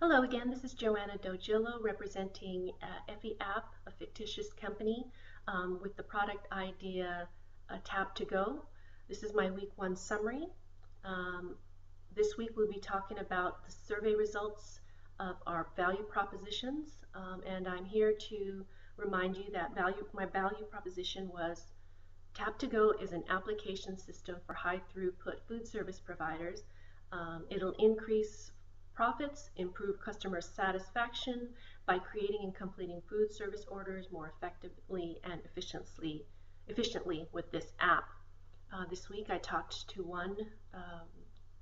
Hello again, this is J.Dojillo representing FE App, a fictitious company with the product idea Tap to Go. This is my week 1 summary. This week we'll be talking about the survey results of our value propositions, and I'm here to remind you that my value proposition was Tap to Go is an application system for high throughput food service providers. It'll increase profits, improve customer satisfaction by creating and completing food service orders more effectively and efficiently with this app. This week I talked to one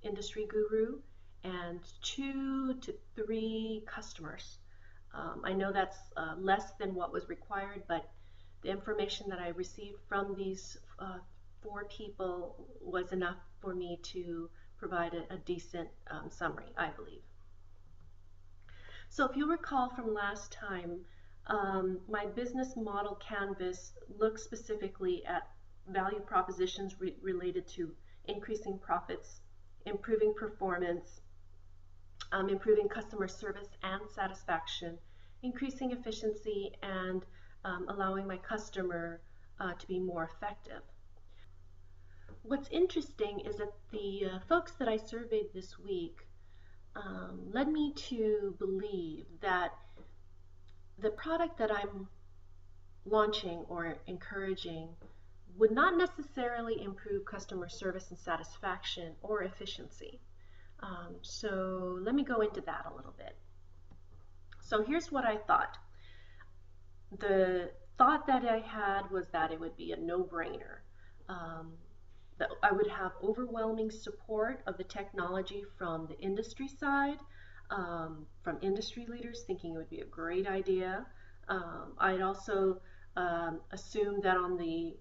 industry guru and 2 to 3 customers. I know that's less than what was required, but the information that I received from these 4 people was enough for me to provide a decent summary, I believe. So if you recall from last time, my business model canvas looks specifically at value propositions related to increasing profits, improving performance, improving customer service and satisfaction, increasing efficiency, and allowing my customer to be more effective. What's interesting is that the folks that I surveyed this week led me to believe that the product that I'm launching or encouraging would not necessarily improve customer service and satisfaction or efficiency. So let me go into that a little bit. So here's what I thought. The thought that I had was that it would be a no-brainer. That I would have overwhelming support of the technology from the industry side, from industry leaders thinking it would be a great idea. I'd also assume that on the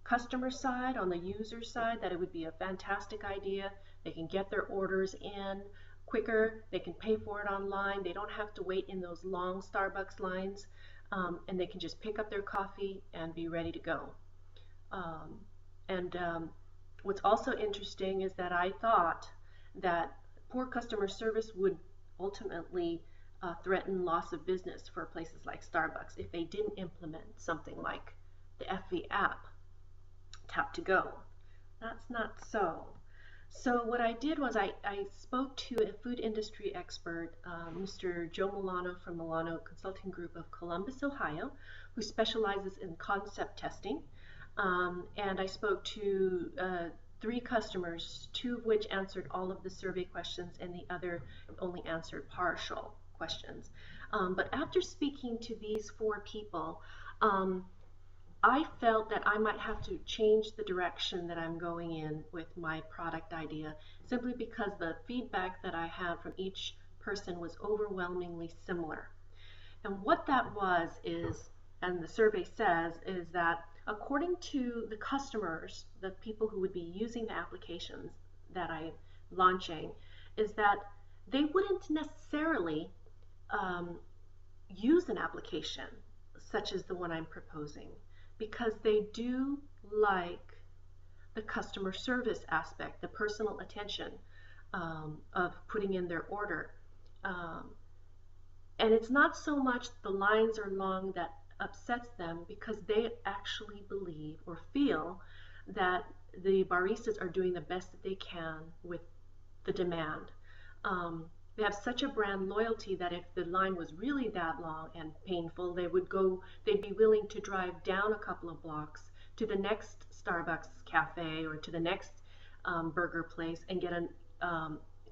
customer side, on the user side, that it would be a fantastic idea. They can get their orders in quicker, they can pay for it online, they don't have to wait in those long Starbucks lines, and they can just pick up their coffee and be ready to go. What's also interesting is that I thought that poor customer service would ultimately threaten loss of business for places like Starbucks if they didn't implement something like the FE app, Tap to Go. That's not so. So what I did was I spoke to a food industry expert, Mr. Joe Milano from Milano Consulting Group of Columbus, Ohio, who specializes in concept testing. And I spoke to 3 customers, 2 of which answered all of the survey questions and the other only answered partial questions. But after speaking to these 4 people, I felt that I might have to change the direction that I'm going in with my product idea, simply because the feedback that I had from each person was overwhelmingly similar. And what that was is, and the survey says, is that according to the customers, the people who would be using the applications that I'm launching, is that they wouldn't necessarily use an application such as the one I'm proposing, because they do like the customer service aspect, the personal attention of putting in their order. And it's not so much the lines are long that upsets them, because they actually believe or feel that the baristas are doing the best that they can with the demand. They have such a brand loyalty that if the line was really that long and painful, they'd be willing to drive down a couple of blocks to the next Starbucks cafe or to the next burger place and get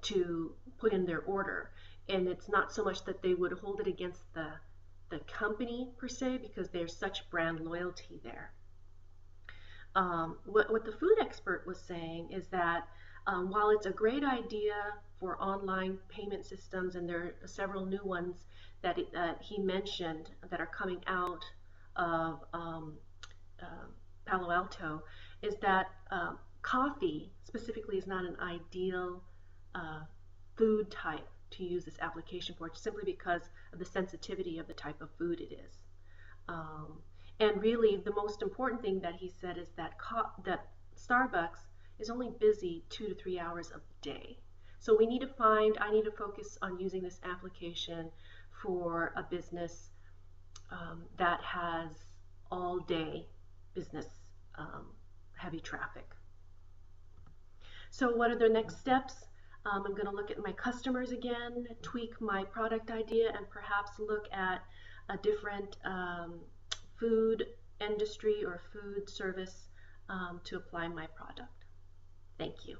to put in their order. And it's not so much that they would hold it against the company per se, because there's such brand loyalty there. What the food expert was saying is that while it's a great idea for online payment systems, and there are several new ones that he mentioned that are coming out of Palo Alto, is that coffee specifically is not an ideal food type to use this application for, simply because of the sensitivity of the type of food it is. And really the most important thing that he said is that Starbucks is only busy 2 to 3 hours of the day. So I need to focus on using this application for a business that has all day business heavy traffic. So what are the next steps? I'm going to look at my customers again, tweak my product idea, and perhaps look at a different food industry or food service to apply my product. Thank you.